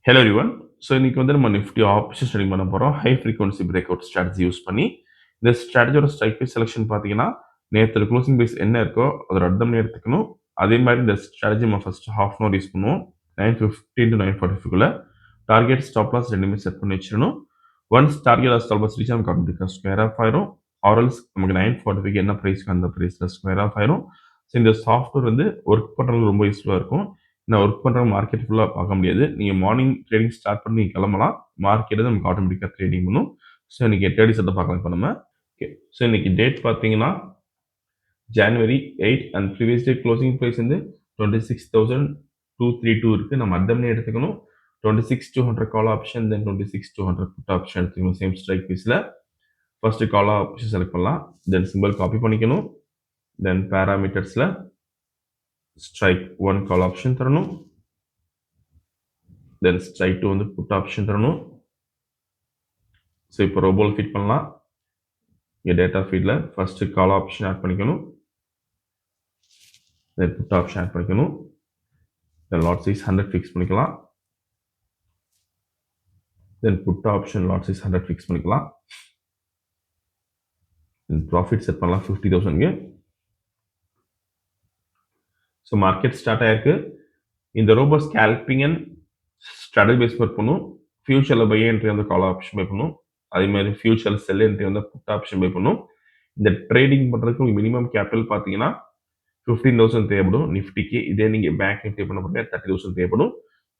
Hello everyone. So இன்னைக்கு வந்து நம்ம நிஃப்டி ஆப்ஷன் ட்ரேடிங் பண்ண போகிறோம். High frequency break out strategy use பண்ணி இந்த ஸ்ட்ராட்டஜியோட ஸ்ட்ரைக் ப்ரைஸ் செலெக்ஷன் பார்த்தீங்கன்னா நேற்று க்ளோசிங் ப்ரைஸ் என்ன இருக்கோ அதோட அர்த்தம் எடுத்துக்கணும். அதே மாதிரி இந்த ஸ்ட்ராட்டஜி நம்ம first half an hour use பண்ணுவோம். 9:15 to 9:45 டார்கெட் ஸ்டாப் லாஸ் ரெண்டுமே செட் பண்ணி வச்சிடணும். Once target stop loss reach நமக்கு ஆட்டோமேட்டிக்காக ஸ்கொயர் ஆஃப் ஆயிரும். ஆர்எல்ஸ் நமக்கு 9:45 என்ன ப்ரைஸ்க்கு அந்த ப்ரைஸில் ஸ்கொயர் ஆஃப் ஆயிரும். ஸோ இந்த சாஃப்ட்வேர் வந்து ஒர்க் பண்ணுறதுக்கு ரொம்ப யூஸ்ஃபுல்லாக இருக்கும். நான் ஒர்க் பண்ணுற மார்க்கெட் ஃபுல்லாக பார்க்க முடியாது. நீங்கள் மார்னிங் ட்ரேடிங் ஸ்டார்ட் பண்ணி கிளம்பலாம். மார்க்கெட் நமக்கு ஆட்டோமேட்டிக்காக ட்ரேடிங் பண்ணும். ஸோ இன்னைக்கு ட்ரேடிங் செட்டை பார்க்கலாம் இப்போ நம்ம. ஓகே, ஸோ இன்னைக்கு டேட் பார்த்தீங்கன்னா January 8 and previous day closing price வந்து 26,232 இருக்குது. நம்ம அர்த்தம்னே எடுத்துக்கணும். 26,200 call option, then 26,200 put option எடுத்துக்கணும். சேம் ஸ்ட்ரைக் ப்ரைஸில் ஃபர்ஸ்ட் கால் ஆப்ஷன் செலக்ட் பண்ணலாம். தென் சிம்பிள் காப்பி பண்ணிக்கணும். தென் பேராமீட்டர்ஸில் ஸ்ட்ரைக் 1 கால் ஆப்ஷன் தரணும். தென் ஸ்ட்ரைக் 2 வந்து புட் ஆப்ஷன் தரணும். ஸோ இப்போ ரோபோல் ஃபிட் பண்ணலாம். இங்கே டேட்டா ஃபீல்டில் ஃபர்ஸ்ட் கால் ஆப்ஷன் ஆட் பண்ணிக்கணும். தென் புட் ஆப்ஷன் ஆட் பண்ணிக்கணும். தென் லாட் சைஸ் 100 ஃபிக்ஸ் பண்ணிக்கலாம். Then put option lot size 100 fix பண்ணிக்கலாம். தென் ப்ராஃபிட் செட் பண்ணலாம் 50,000. ஸோ மார்க்கெட் ஸ்டார்ட் ஆயிருக்கு. இந்த robo scalping and strategy base work பண்ணும். ஃபியூச்சரில் பை என்ட்ரி வந்து கால் ஆப்ஷன் பை பண்ணும். அதே மாதிரி ஃபியூச்சர் செல் என்ட்ரி வந்து புட் ஆப்ஷன் பை பண்ணும். இந்த ட்ரேடிங் பண்ணுறதுக்கு உங்களுக்கு மினிமம் கேபிட்டல் பார்த்தீங்கன்னா 15,000 தேவைப்படும் நிஃப்டிக்கு. இதே நீங்கள் பேங்க் நிஃப்டி பண்ண போகிறீங்க 30,000 தேவைப்படும்.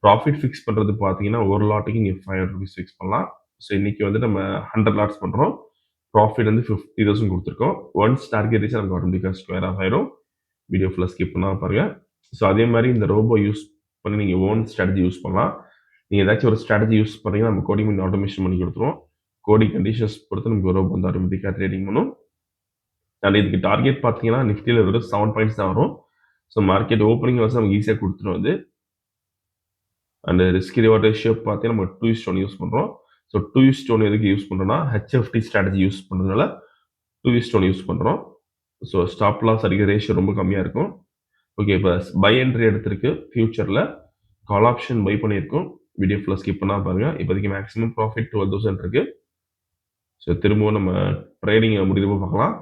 ப்ராஃபிட் ஃபிக்ஸ் பண்ணுறது பார்த்தீங்கன்னா ஒரு லாட்டுக்கு நீங்கள் 500 rupees ஃபிக்ஸ் பண்ணலாம். ஸோ இன்னைக்கு வந்து நம்ம 100 லாட்ஸ் பண்ணுறோம். ப்ராஃபிட் வந்து 50,000 கொடுத்துருக்கோம். ஒன்ஸ் டார்கெட் ரீச் நமக்கு ஆட்டோமேட்டிக்காக ஸ்கொயர் ஆஃப் ஆயிரும். வீடியோ ஃபுல்லாக ஸ்கிப் பண்ணால் பாருங்க. ஸோ அதே மாதிரி இந்த ரோபோ யூஸ் பண்ணி நீங்கள் ஓன் ஸ்ட்ராட்டஜி யூஸ் பண்ணலாம். நீங்கள் ஏதாச்சும் ஒரு ஸ்ட்ராட்டஜி யூஸ் பண்ணுறீங்கன்னா நம்ம கோடிங் பண்ணி ஆட்டோமேஷன் பண்ணி கொடுத்துருவோம். கோடிங் கண்டிஷன்ஸ் பொறுத்து நமக்கு ரோபோ வந்து ஆட்டோமேட்டிக்காக ட்ரேடிங் பண்ணும். அண்ட் இதுக்கு டார்கெட் பார்த்தீங்கன்னா நிஃப்டியில் வெறும் 7 பாயிண்ட்ஸ் தான் வரும். ஸோ மார்க்கெட் ஓப்பனிங் வந்து நமக்கு ஈஸியாக கொடுத்துரும் வந்து. அண்ட் ரிஸ்க் ரிவார்ட் ரேஷியோ பார்த்தீங்கன்னா நம்ம 2:1 யூஸ் பண்ணுறோம். ஸோ 2:1 எதுக்கு யூஸ் பண்ணுறோம்னா ஹெச்எஃப்டி ஸ்ட்ராட்டஜி யூஸ் பண்ணுறதுனால 2:1 யூஸ் பண்ணுறோம். ஸோ ஸ்டாப் லாஸ் அடிக்கிற ரேஷியோ ரொம்ப கம்மியாக இருக்கும். ஓகே, இப்போ பை என்ட்ரி எடுத்திருக்கு. ஃபியூச்சரில் கால் ஆப்ஷன் பை பண்ணியிருக்கோம். வீடியோ ஃபுல்லாக ஸ்கிப் பண்ணால் பாருங்கள். இப்போதைக்கு மேக்ஸிமம் ப்ராஃபிட் 12,000 இருக்குது. ஸோ திரும்பவும் நம்ம ட்ரேடிங் முடிவு பார்க்கலாம்.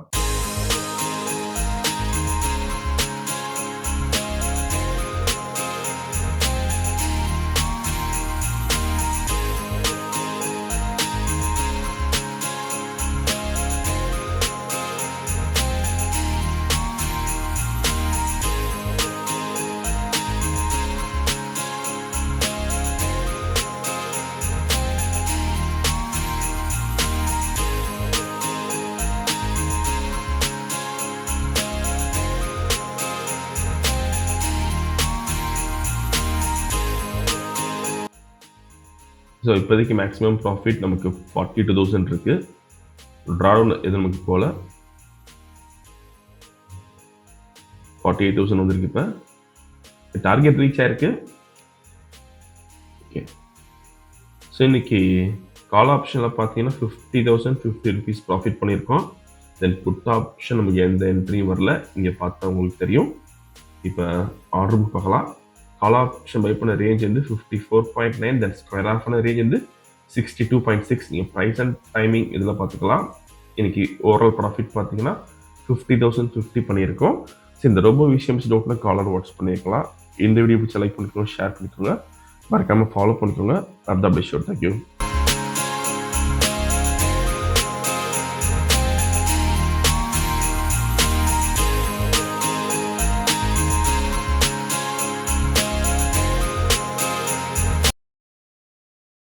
ஸோ இப்போதைக்கு மேக்ஸிமம் ப்ராஃபிட் நமக்கு 42,000 இருக்குது. ட்ராடவுன் எது நமக்கு போல 48,000 வந்துருக்கு. இப்போ டார்கெட் ரீச் ஆயிருக்கு. ஓகே, ஸோ இன்னைக்கு கால் ஆப்ஷனில் பார்த்தீங்கன்னா 50,050 rupees ப்ராஃபிட் பண்ணியிருக்கோம். தென் புட் ஆப்ஷன் நமக்கு எந்த என்ட்ரியும் வரல. இங்கே பார்த்தா உங்களுக்கு தெரியும். இப்போ ஆர்டர் புக் பார்க்கலாம். கால் ஆப்ஷன் பை பண்ண ரேஞ்ச் வந்து 54.9, தென் ஸ்கொயர் ஆஃப் பண்ண ரேஞ்ச் வந்து 62.6. நீங்கள் ப்ரைஸ் அண்ட் டைமிங் இதில் பார்த்துக்கலாம். இன்னைக்கு ஓவரால் ப்ராஃபிட் பார்த்தீங்கன்னா 50,050 பண்ணியிருக்கோம். ஸோ இந்த ரொம்ப விஷயம்ஸ் டவுட்னா காலர் வாட்ஸ் பண்ணியிருக்கலாம். இந்த வீடியோ பிடிச்ச லைக் பண்ணிக்கோங்க, ஷேர் பண்ணிக்கோங்க, மறக்காமல் ஃபாலோ பண்ணிக்கோங்க. Update sure. தேங்க்யூ.